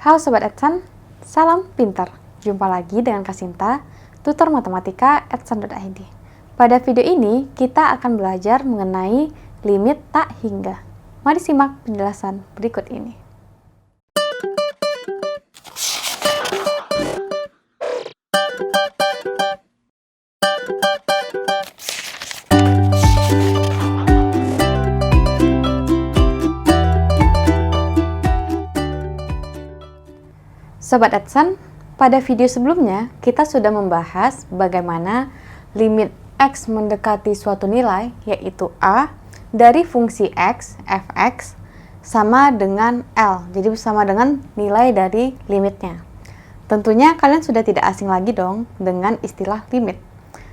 Halo Sobat Edson, salam pintar. Jumpa lagi dengan Kasinta, tutor matematika edson.id. Pada video ini, kita akan belajar mengenai limit tak hingga. Mari simak penjelasan berikut ini. Sobat Edson, pada video sebelumnya kita sudah membahas bagaimana limit x mendekati suatu nilai, yaitu a, dari fungsi x, fx, sama dengan L, jadi sama dengan nilai dari limitnya. Tentunya kalian sudah tidak asing lagi dong dengan istilah limit.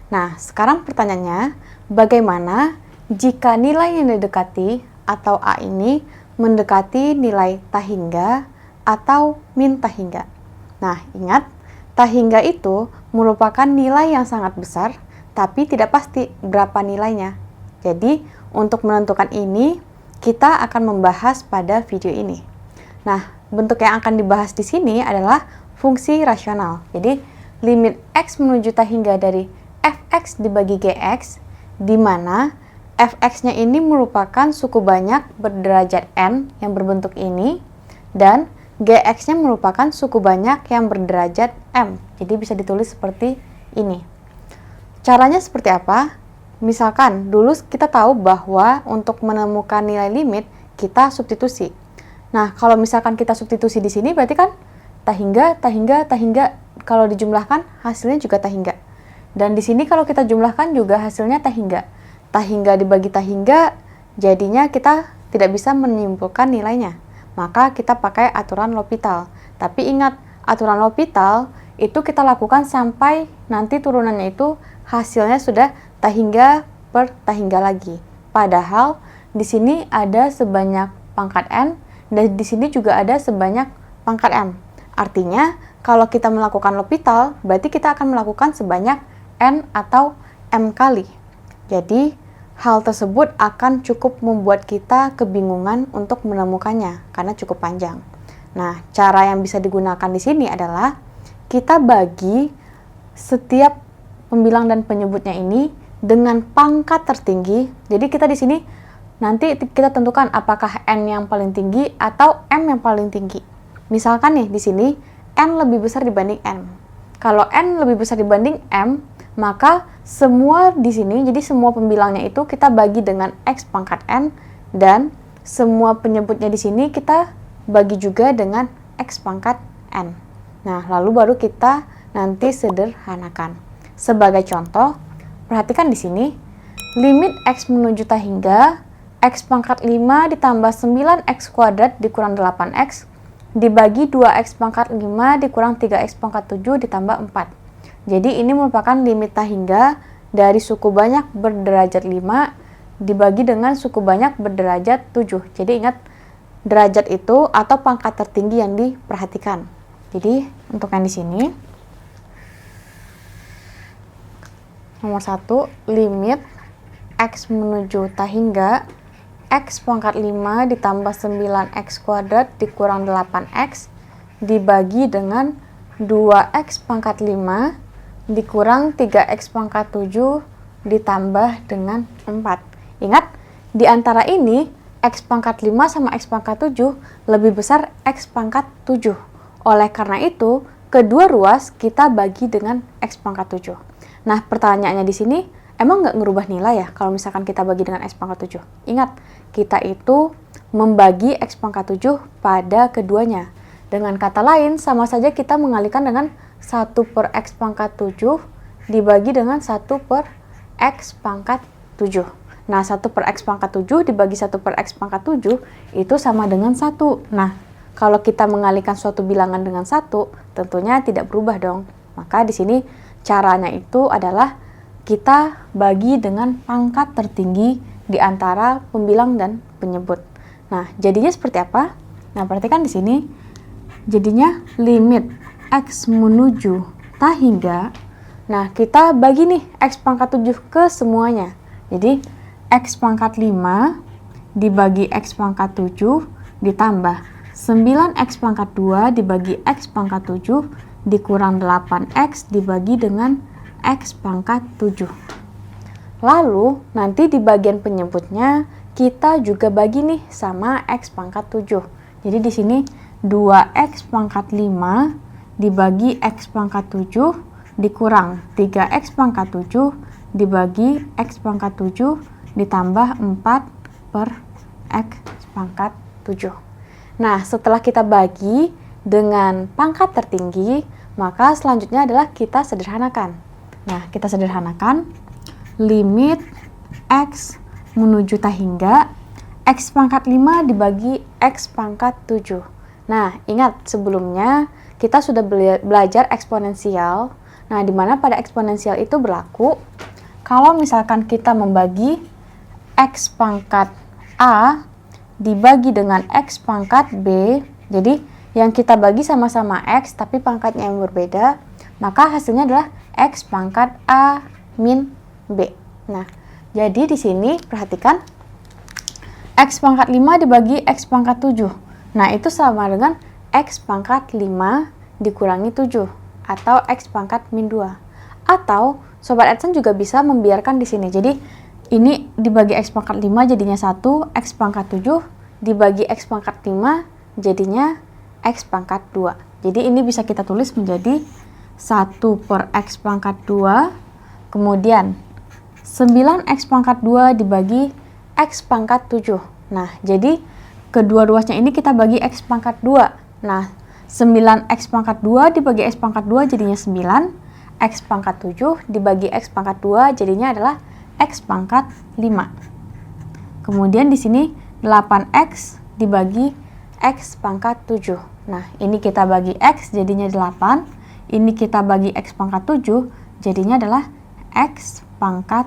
Nah, sekarang pertanyaannya, bagaimana jika nilai yang didekati atau a ini mendekati nilai tak hingga atau min tak hingga. Nah, ingat, tak hingga itu merupakan nilai yang sangat besar, tapi tidak pasti berapa nilainya. Jadi, untuk menentukan ini, kita akan membahas pada video ini. Nah, bentuk yang akan dibahas di sini adalah fungsi rasional. Jadi, limit x menuju tak hingga dari fx dibagi gx, di mana fx-nya ini merupakan suku banyak berderajat n yang berbentuk ini, dan gx-nya merupakan suku banyak yang berderajat m. Jadi bisa ditulis seperti ini. Caranya seperti apa? Misalkan dulu kita tahu bahwa untuk menemukan nilai limit kita substitusi. Nah, kalau misalkan kita substitusi di sini berarti kan tak hingga, tak hingga, tak hingga. Kalau dijumlahkan hasilnya juga tak hingga. Dan di sini kalau kita jumlahkan juga hasilnya tak hingga. Tak hingga dibagi tak hingga, jadinya kita tidak bisa menyimpulkan nilainya. Maka kita pakai aturan L'Hopital. Tapi ingat, aturan L'Hopital itu kita lakukan sampai nanti turunannya itu hasilnya sudah tak hingga per tak hingga lagi. Padahal di sini ada sebanyak pangkat n dan di sini juga ada sebanyak pangkat m. Artinya kalau kita melakukan L'Hopital berarti kita akan melakukan sebanyak n atau m kali. Jadi hal tersebut akan cukup membuat kita kebingungan untuk menemukannya karena cukup panjang. Nah, cara yang bisa digunakan di sini adalah kita bagi setiap pembilang dan penyebutnya ini dengan pangkat tertinggi. Jadi kita di sini nanti kita tentukan apakah n yang paling tinggi atau m yang paling tinggi. Misalkan nih di sini n lebih besar dibanding m. Kalau n lebih besar dibanding m, maka semua di sini, jadi semua pembilangnya itu kita bagi dengan x pangkat n, dan semua penyebutnya di sini kita bagi juga dengan x pangkat n. Nah, lalu baru kita nanti sederhanakan. Sebagai contoh, perhatikan di sini, limit x menuju tak hingga x pangkat 5 ditambah 9x kuadrat dikurang 8x dibagi 2x pangkat 5 dikurang 3x pangkat 7 ditambah 4. Jadi ini merupakan limit tak hingga dari suku banyak berderajat 5 dibagi dengan suku banyak berderajat 7. Jadi ingat, derajat itu atau pangkat tertinggi yang diperhatikan. Jadi untuk yang di sini, nomor 1, limit x menuju tak hingga x pangkat 5 ditambah 9x kuadrat dikurang 8x dibagi dengan 2x pangkat 5 dikurang 3x pangkat 7 ditambah dengan 4. Ingat, di antara ini x pangkat 5 sama x pangkat 7 lebih besar x pangkat 7. Oleh karena itu, kedua ruas kita bagi dengan x pangkat 7. Nah, pertanyaannya di sini, emang nggak ngerubah nilai ya kalau misalkan kita bagi dengan x pangkat 7? Ingat, kita itu membagi x pangkat 7 pada keduanya. Dengan kata lain, sama saja kita mengalihkan dengan 1 per x pangkat 7 dibagi dengan 1 per x pangkat 7. Nah, 1 per x pangkat 7 dibagi 1 per x pangkat 7 itu sama dengan 1. Nah, kalau kita mengalihkan suatu bilangan dengan 1, tentunya tidak berubah dong. Maka di sini caranya itu adalah kita bagi dengan pangkat tertinggi di antara pembilang dan penyebut. Nah, jadinya seperti apa? Nah, perhatikan di sini. Jadinya limit x menuju tak hingga. Nah, kita bagi nih x pangkat 7 ke semuanya. Jadi, x pangkat 5 dibagi x pangkat 7 ditambah 9x pangkat 2 dibagi x pangkat 7 dikurang 8x dibagi dengan x pangkat 7. Lalu nanti di bagian penyebutnya kita juga bagi nih sama x pangkat 7. Jadi di sini 2x pangkat 5 dibagi x pangkat 7 dikurang 3x pangkat 7 dibagi x pangkat 7 ditambah 4 per x pangkat 7. Nah, setelah kita bagi dengan pangkat tertinggi, maka selanjutnya adalah kita sederhanakan. Nah, kita sederhanakan limit x menuju tahingga x pangkat 5 dibagi x pangkat 7. Nah, ingat sebelumnya kita sudah belajar eksponensial. Nah, di mana pada eksponensial itu berlaku kalau misalkan kita membagi x pangkat A dibagi dengan x pangkat B, jadi yang kita bagi sama-sama x tapi pangkatnya yang berbeda, maka hasilnya adalah x pangkat A min B. Nah, jadi di sini perhatikan x pangkat 5 dibagi x pangkat 7. Nah, itu sama dengan x pangkat 5 dikurangi 7 atau x pangkat min 2. Atau Sobat Edson juga bisa membiarkan di sini. Jadi ini dibagi x pangkat 5 jadinya 1, x pangkat 7 dibagi x pangkat 5 jadinya x pangkat 2. Jadi ini bisa kita tulis menjadi 1 per x pangkat 2, kemudian 9x pangkat 2 dibagi x pangkat 7. Nah, jadi kedua ruasnya ini kita bagi x pangkat 2. Nah, 9x pangkat 2 dibagi x pangkat 2 jadinya 9, x pangkat 7 dibagi x pangkat 2 jadinya adalah x pangkat 5. Kemudian di sini 8x dibagi x pangkat 7. Nah, ini kita bagi x jadinya 8, ini kita bagi x pangkat 7 jadinya adalah x pangkat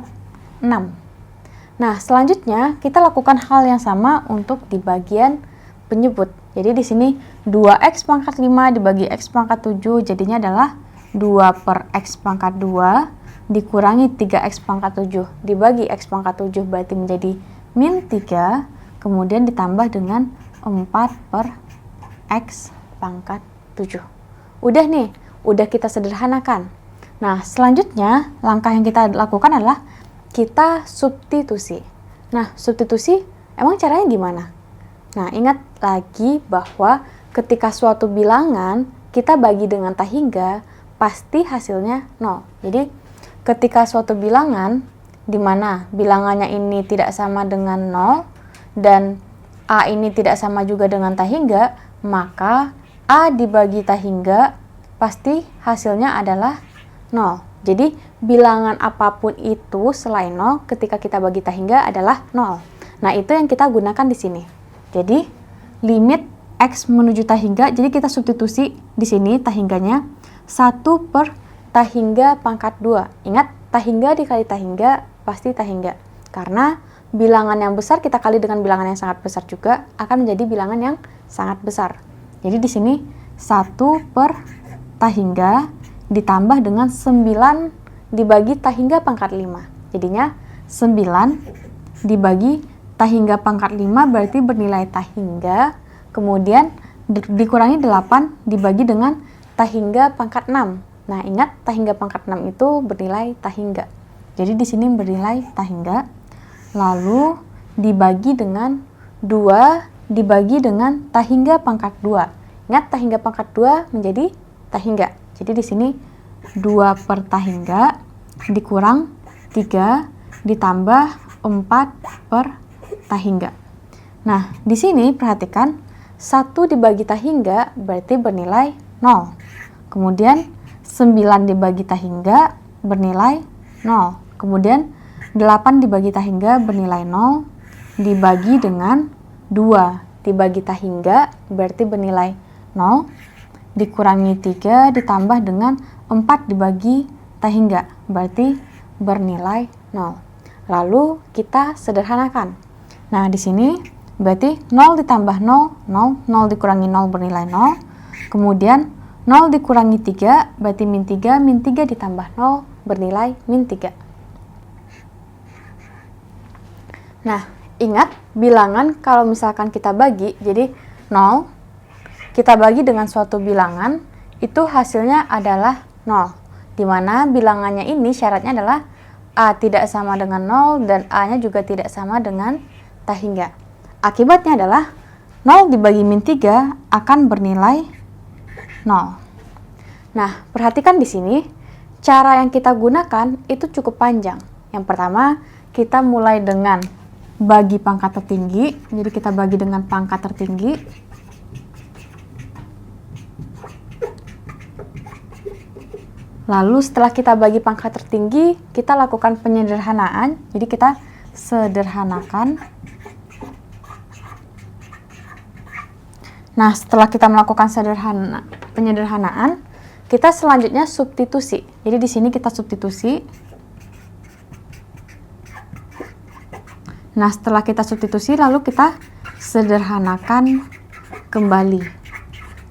6. Nah, selanjutnya kita lakukan hal yang sama untuk di bagian penyebut. Jadi di sini 2x pangkat 5 dibagi x pangkat 7 jadinya adalah 2 per x pangkat 2 dikurangi 3x pangkat 7 dibagi x pangkat 7 berarti menjadi min 3, kemudian ditambah dengan 4 per x pangkat 7. Udah nih, udah kita sederhanakan. Nah, selanjutnya langkah yang kita lakukan adalah kita substitusi. Nah, substitusi emang caranya gimana? Nah, ingat lagi bahwa ketika suatu bilangan kita bagi dengan tahingga, pasti hasilnya 0. Jadi, ketika suatu bilangan di mana bilangannya ini tidak sama dengan 0 dan A ini tidak sama juga dengan tahingga, maka A dibagi tahingga pasti hasilnya adalah 0. Jadi, bilangan apapun itu selain 0 ketika kita bagi tahingga adalah 0. Nah, itu yang kita gunakan di sini. Jadi, limit x menuju tahingga, jadi kita substitusi di sini tahingganya 1 per tahingga pangkat 2. Ingat, tahingga dikali tahingga pasti tahingga. Karena bilangan yang besar kita kali dengan bilangan yang sangat besar juga akan menjadi bilangan yang sangat besar. Jadi di sini 1 per tahingga ditambah dengan 9 dibagi tahingga pangkat 5. Jadinya 9 dibagi tahingga pangkat 5 berarti bernilai tahingga, kemudian dikurangi 8 dibagi dengan tahingga pangkat 6. Nah, ingat tahingga pangkat 6 itu bernilai tahingga. Jadi di sini bernilai tahingga. Lalu dibagi dengan 2 dibagi dengan tahingga pangkat 2. Ingat tahingga pangkat 2 menjadi tahingga. Jadi di sini 2 per tahingga dikurang 3 ditambah 4 per tahingga. Nah, di sini perhatikan 1 dibagi tahingga berarti bernilai 0. Kemudian 9 dibagi tahingga bernilai 0. Kemudian 8 dibagi tahingga bernilai 0 dibagi dengan 2 dibagi tahingga berarti bernilai 0 dikurangi 3 ditambah dengan 4 dibagi tahingga berarti bernilai 0. Lalu kita sederhanakan. Nah, di sini berarti 0 ditambah 0, 0, 0 dikurangi 0 bernilai 0. Kemudian 0 dikurangi 3 berarti min 3, min 3 ditambah 0 bernilai min 3. Nah, ingat bilangan kalau misalkan kita bagi, jadi 0 kita bagi dengan suatu bilangan, itu hasilnya adalah 0. Dimana bilangannya ini syaratnya adalah A tidak sama dengan 0 dan A-nya juga tidak sama dengan tahingga. Akibatnya adalah 0 dibagi min 3 akan bernilai 0. Nah, perhatikan di sini, cara yang kita gunakan itu cukup panjang. Yang pertama, kita mulai dengan bagi pangkat tertinggi. Jadi kita bagi dengan pangkat tertinggi. Lalu setelah kita bagi pangkat tertinggi, kita lakukan penyederhanaan. Jadi kita sederhanakan. Nah, setelah kita melakukan penyederhanaan, kita selanjutnya substitusi. Jadi di sini kita substitusi. Nah, setelah kita substitusi, lalu kita sederhanakan kembali.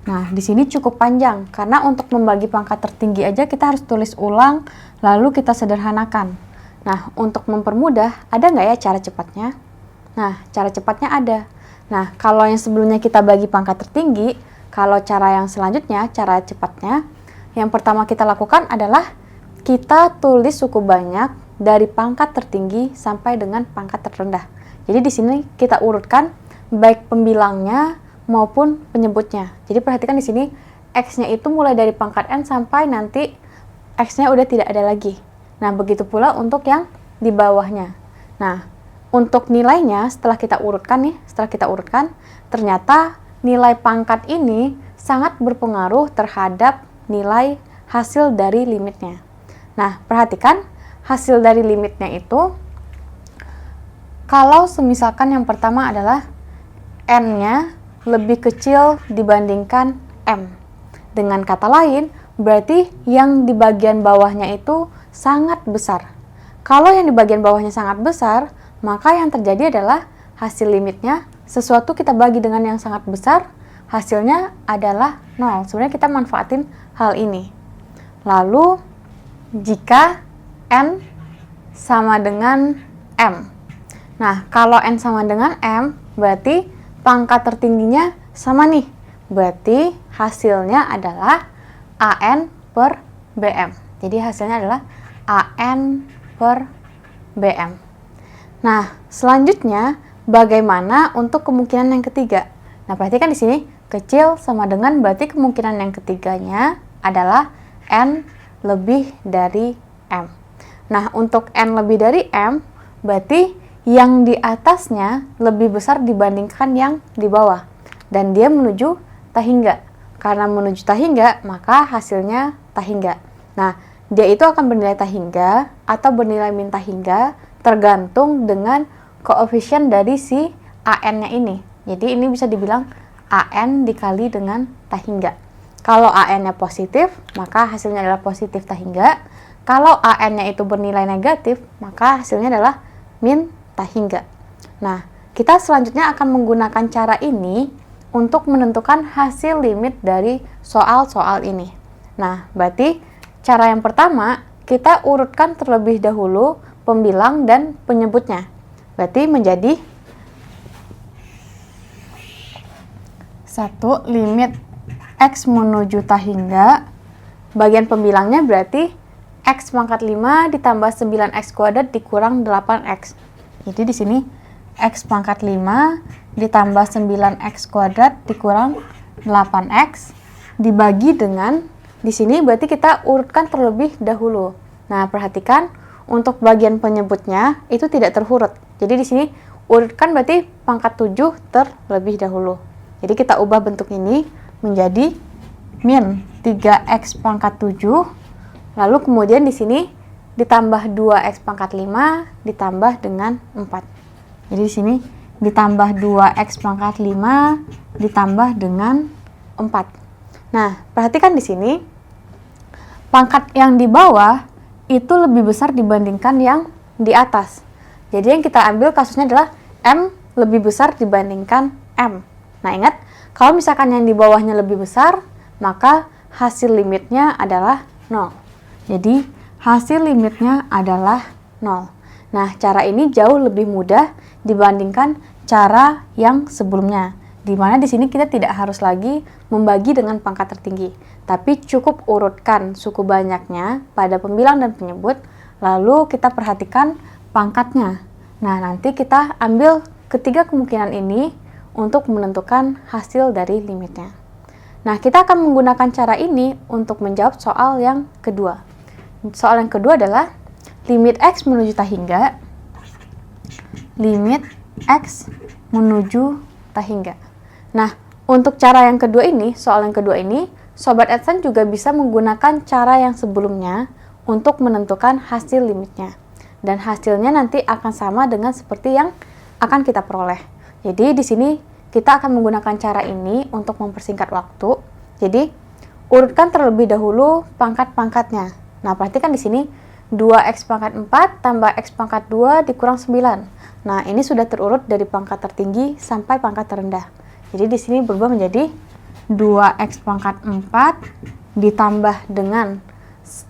Nah, di sini cukup panjang, karena untuk membagi pangkat tertinggi aja kita harus tulis ulang, lalu kita sederhanakan. Nah, untuk mempermudah, ada nggak ya cara cepatnya? Nah, cara cepatnya ada. Nah, kalau yang sebelumnya kita bagi pangkat tertinggi, kalau cara yang selanjutnya, cara cepatnya, yang pertama kita lakukan adalah kita tulis suku banyak dari pangkat tertinggi sampai dengan pangkat terendah. Jadi di sini kita urutkan baik pembilangnya maupun penyebutnya. Jadi perhatikan di sini X-nya itu mulai dari pangkat N sampai nanti X-nya udah tidak ada lagi. Nah, begitu pula untuk yang di bawahnya. Nah, untuk nilainya setelah kita urutkan ternyata nilai pangkat ini sangat berpengaruh terhadap nilai hasil dari limitnya. Nah, perhatikan hasil dari limitnya itu, kalau semisalkan yang pertama adalah N-nya lebih kecil dibandingkan M. Dengan kata lain, berarti yang di bagian bawahnya itu sangat besar. Kalau yang di bagian bawahnya sangat besar, maka yang terjadi adalah hasil limitnya, sesuatu kita bagi dengan yang sangat besar, hasilnya adalah 0. Sebenarnya kita manfaatin hal ini. Lalu, jika N sama dengan M. Nah, kalau N sama dengan M, berarti pangkat tertingginya sama nih. Berarti hasilnya adalah AN per BM. Jadi hasilnya adalah AN per BM. Nah, selanjutnya bagaimana untuk kemungkinan yang ketiga? Nah, perhatikan di sini, kecil sama dengan berarti kemungkinan yang ketiganya adalah N lebih dari M. Nah, untuk N lebih dari M, berarti yang di atasnya lebih besar dibandingkan yang di bawah. Dan dia menuju tahingga. Karena menuju tahingga, maka hasilnya tahingga. Nah, dia itu akan bernilai tahingga atau bernilai min tahingga tergantung dengan koefisien dari si AN-nya ini. Jadi ini bisa dibilang AN dikali dengan tahingga. Kalau AN-nya positif, maka hasilnya adalah positif tahingga. Kalau AN-nya itu bernilai negatif, maka hasilnya adalah min tahingga. Nah, kita selanjutnya akan menggunakan cara ini untuk menentukan hasil limit dari soal-soal ini. Nah, berarti cara yang pertama, kita urutkan terlebih dahulu pembilang dan penyebutnya. Berarti menjadi 1 limit X menuju tahingga. Bagian pembilangnya berarti X pangkat 5 ditambah 9X kuadrat dikurang 8X. Jadi di sini X pangkat 5 ditambah 9X kuadrat dikurang 8X dibagi dengan, di sini berarti kita urutkan terlebih dahulu. Nah, perhatikan untuk bagian penyebutnya itu tidak terurut. Jadi di sini urutkan berarti pangkat 7 terlebih dahulu. Jadi kita ubah bentuk ini menjadi min 3X pangkat 7. Lalu kemudian di sini ditambah 2X pangkat 5 ditambah dengan 4. Jadi di sini ditambah 2X pangkat 5 ditambah dengan 4. Nah, perhatikan di sini pangkat yang di bawah itu lebih besar dibandingkan yang di atas. Jadi yang kita ambil kasusnya adalah M lebih besar dibandingkan M. Nah, ingat, kalau misalkan yang di bawahnya lebih besar, maka hasil limitnya adalah 0. Jadi, hasil limitnya adalah 0. Nah, cara ini jauh lebih mudah dibandingkan cara yang sebelumnya. Dimana di sini kita tidak harus lagi membagi dengan pangkat tertinggi, tapi cukup urutkan suku banyaknya pada pembilang dan penyebut, lalu kita perhatikan pangkatnya. Nah, nanti kita ambil ketiga kemungkinan ini untuk menentukan hasil dari limitnya. Nah, kita akan menggunakan cara ini untuk menjawab soal yang kedua. Soal yang kedua adalah limit X menuju tahingga. Limit X menuju tahingga. Nah, untuk cara yang kedua ini, soal yang kedua ini, Sobat AdSense juga bisa menggunakan cara yang sebelumnya untuk menentukan hasil limitnya. Dan hasilnya nanti akan sama dengan seperti yang akan kita peroleh. Jadi di sini kita akan menggunakan cara ini untuk mempersingkat waktu. Jadi urutkan terlebih dahulu pangkat-pangkatnya. Nah, perhatikan di sini 2x pangkat 4 tambah x pangkat 2 dikurang 9. Nah, ini sudah terurut dari pangkat tertinggi sampai pangkat terendah. Jadi di sini berubah menjadi 2x pangkat 4 ditambah dengan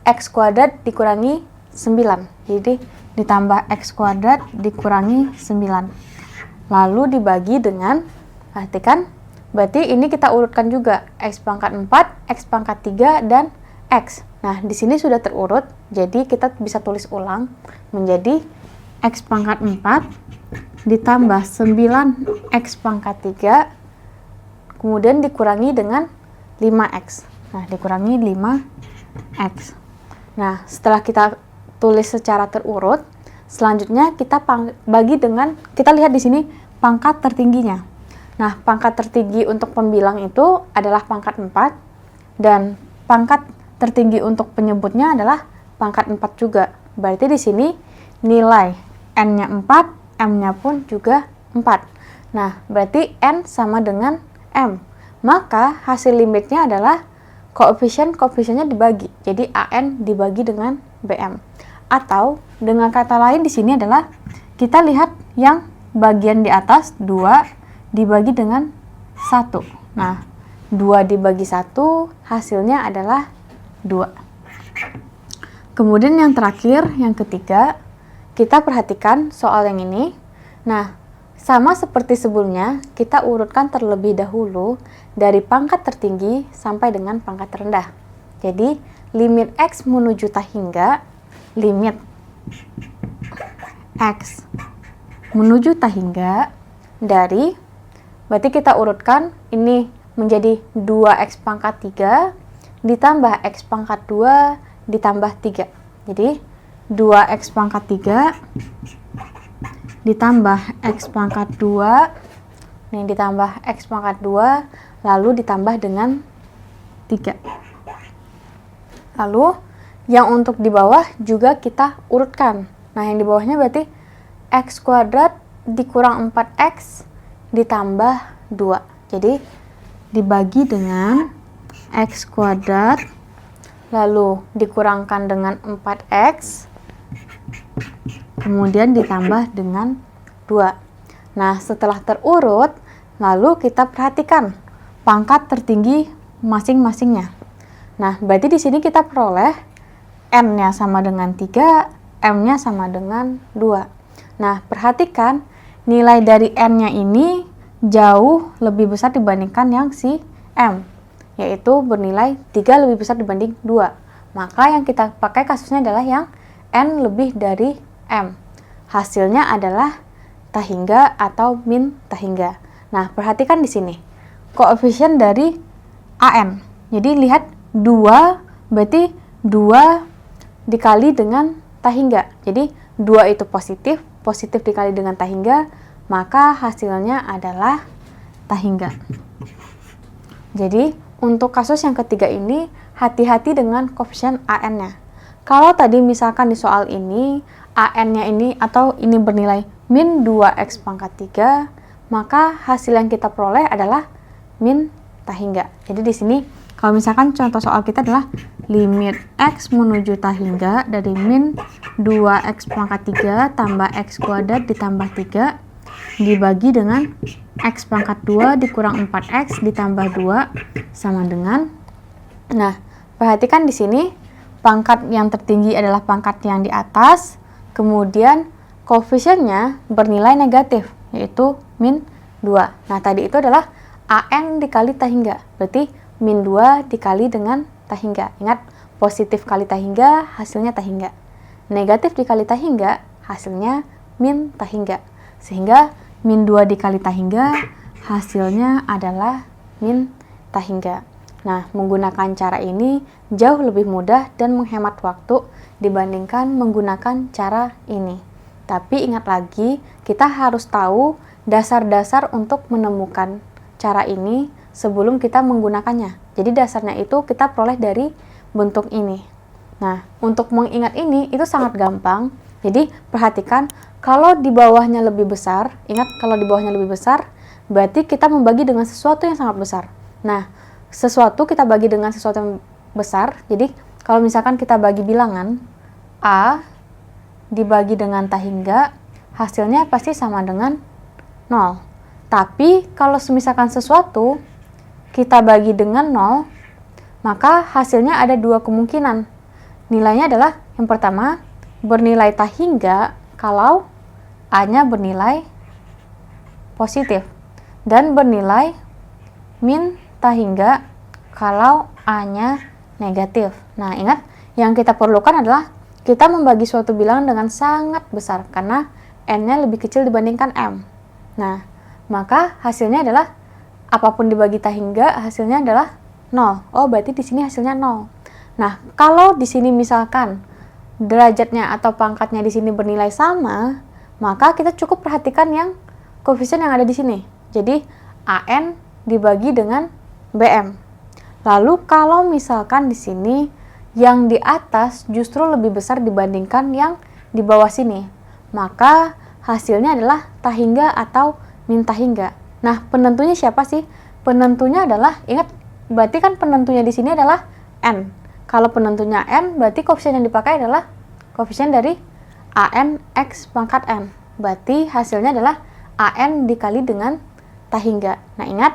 x kuadrat dikurangi 9. Jadi ditambah x kuadrat dikurangi 9. Lalu dibagi dengan, perhatikan, berarti ini kita urutkan juga x pangkat 4, x pangkat 3, dan x. Nah, di sini sudah terurut, jadi kita bisa tulis ulang menjadi x pangkat 4 ditambah 9x pangkat 3 kemudian dikurangi dengan 5x. Nah, dikurangi 5x. Nah, setelah kita tulis secara terurut, selanjutnya kita bagi dengan, kita lihat di sini pangkat tertingginya. Nah, pangkat tertinggi untuk pembilang itu adalah pangkat 4, dan pangkat tertinggi untuk penyebutnya adalah pangkat 4 juga. Berarti di sini nilai n-nya 4, m-nya pun juga 4. Nah, berarti n sama dengan M. Maka hasil limitnya adalah koefisiennya dibagi. Jadi AN dibagi dengan BM. Atau dengan kata lain di sini adalah kita lihat yang bagian di atas 2 dibagi dengan 1. Nah, 2 dibagi 1 hasilnya adalah 2. Kemudian yang terakhir, yang ketiga, kita perhatikan soal yang ini. Nah, sama seperti sebelumnya, kita urutkan terlebih dahulu dari pangkat tertinggi sampai dengan pangkat terendah. Jadi, limit X menuju tahingga, limit X menuju tahingga dari, berarti kita urutkan ini menjadi 2x pangkat 3 ditambah x pangkat 2 ditambah 3. Jadi, 2x pangkat 3 ditambah x pangkat 2, ini ditambah x pangkat 2, lalu ditambah dengan 3. Lalu, yang untuk di bawah juga kita urutkan. Nah, yang di bawahnya berarti x kuadrat dikurang 4x ditambah 2. Jadi, dibagi dengan x kuadrat, lalu dikurangkan dengan 4x, kemudian ditambah dengan 2. Nah, setelah terurut, lalu kita perhatikan pangkat tertinggi masing-masingnya. Nah, berarti di sini kita peroleh n-nya sama dengan 3, m-nya sama dengan 2. Nah, perhatikan nilai dari n-nya ini jauh lebih besar dibandingkan yang si m, yaitu bernilai 3 lebih besar dibanding 2. Maka yang kita pakai kasusnya adalah yang n lebih dari M. Hasilnya adalah tahingga atau min tahingga. Nah, perhatikan di sini. Koefisien dari AN. Jadi lihat 2 berarti 2 dikali dengan tahingga. Jadi 2 itu positif, positif dikali dengan tahingga, maka hasilnya adalah tahingga. Jadi untuk kasus yang ketiga ini hati-hati dengan koefisien AN-nya. Kalau tadi misalkan di soal ini AN-nya ini atau ini bernilai min 2x pangkat 3, maka hasil yang kita peroleh adalah min tahingga. Jadi di sini kalau misalkan contoh soal kita adalah limit x menuju tahingga dari min 2x pangkat 3 tambah x kuadrat ditambah 3 dibagi dengan x pangkat 2 dikurang 4x ditambah 2 sama dengan, nah perhatikan di sini pangkat yang tertinggi adalah pangkat yang di atas, kemudian koefisiennya bernilai negatif, yaitu min 2. Nah, tadi itu adalah AN dikali tah hingga. Berarti min 2 dikali dengan tah hingga. Ingat, positif kali tah hingga hasilnya tah hingga. Negatif dikali tah hingga hasilnya min tah hingga. Sehingga min 2 dikali tah hingga hasilnya adalah min tah hingga. Nah, menggunakan cara ini jauh lebih mudah dan menghemat waktu dibandingkan menggunakan cara ini. Tapi ingat lagi, kita harus tahu dasar-dasar untuk menemukan cara ini sebelum kita menggunakannya. Jadi dasarnya itu kita peroleh dari bentuk ini. Nah, untuk mengingat ini itu sangat gampang. Jadi perhatikan, kalau di bawahnya lebih besar, ingat kalau di bawahnya lebih besar, berarti kita membagi dengan sesuatu yang sangat besar. Nah, sesuatu kita bagi dengan sesuatu yang besar. Jadi kalau misalkan kita bagi bilangan A dibagi dengan tah hingga, hasilnya pasti sama dengan 0. Tapi kalau misalkan sesuatu kita bagi dengan 0, maka hasilnya ada dua kemungkinan. Nilainya adalah yang pertama bernilai tah hingga kalau A-nya bernilai positif dan bernilai min tah hingga kalau A-nya negatif. Nah, ingat, yang kita perlukan adalah kita membagi suatu bilangan dengan sangat besar karena N-nya lebih kecil dibandingkan M. Nah, maka hasilnya adalah apapun dibagi tah hingga hasilnya adalah 0. Oh, berarti di sini hasilnya 0. Nah, kalau di sini misalkan derajatnya atau pangkatnya di sini bernilai sama, maka kita cukup perhatikan yang koefisien yang ada di sini. Jadi, AN dibagi dengan BM. Lalu kalau misalkan di sini yang di atas justru lebih besar dibandingkan yang di bawah sini, maka hasilnya adalah tah hingga atau min tah hingga. Nah, penentunya siapa sih? Penentunya adalah, ingat, berarti kan penentunya di sini adalah N. Kalau penentunya N, berarti koefisien yang dipakai adalah koefisien dari AN X pangkat N. Berarti hasilnya adalah AN dikali dengan tah hingga. Nah, ingat,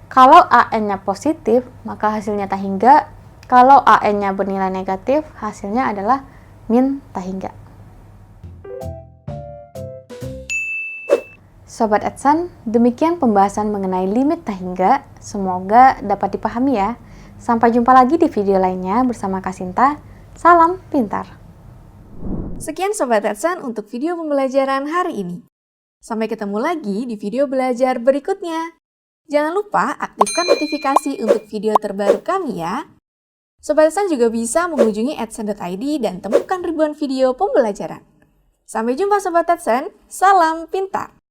kalau AN-nya positif, maka hasilnya tah hingga. Kalau AN-nya bernilai negatif, hasilnya adalah min tah hingga. Sobat Adsan, demikian pembahasan mengenai limit tah hingga. Semoga dapat dipahami ya. Sampai jumpa lagi di video lainnya bersama Kasinta. Salam pintar. Sekian Sobat Adsan untuk video pembelajaran hari ini. Sampai ketemu lagi di video belajar berikutnya. Jangan lupa aktifkan notifikasi untuk video terbaru kami ya. Sobat Adsan juga bisa mengunjungi adsan.id dan temukan ribuan video pembelajaran. Sampai jumpa Sobat Adsan, salam pintar!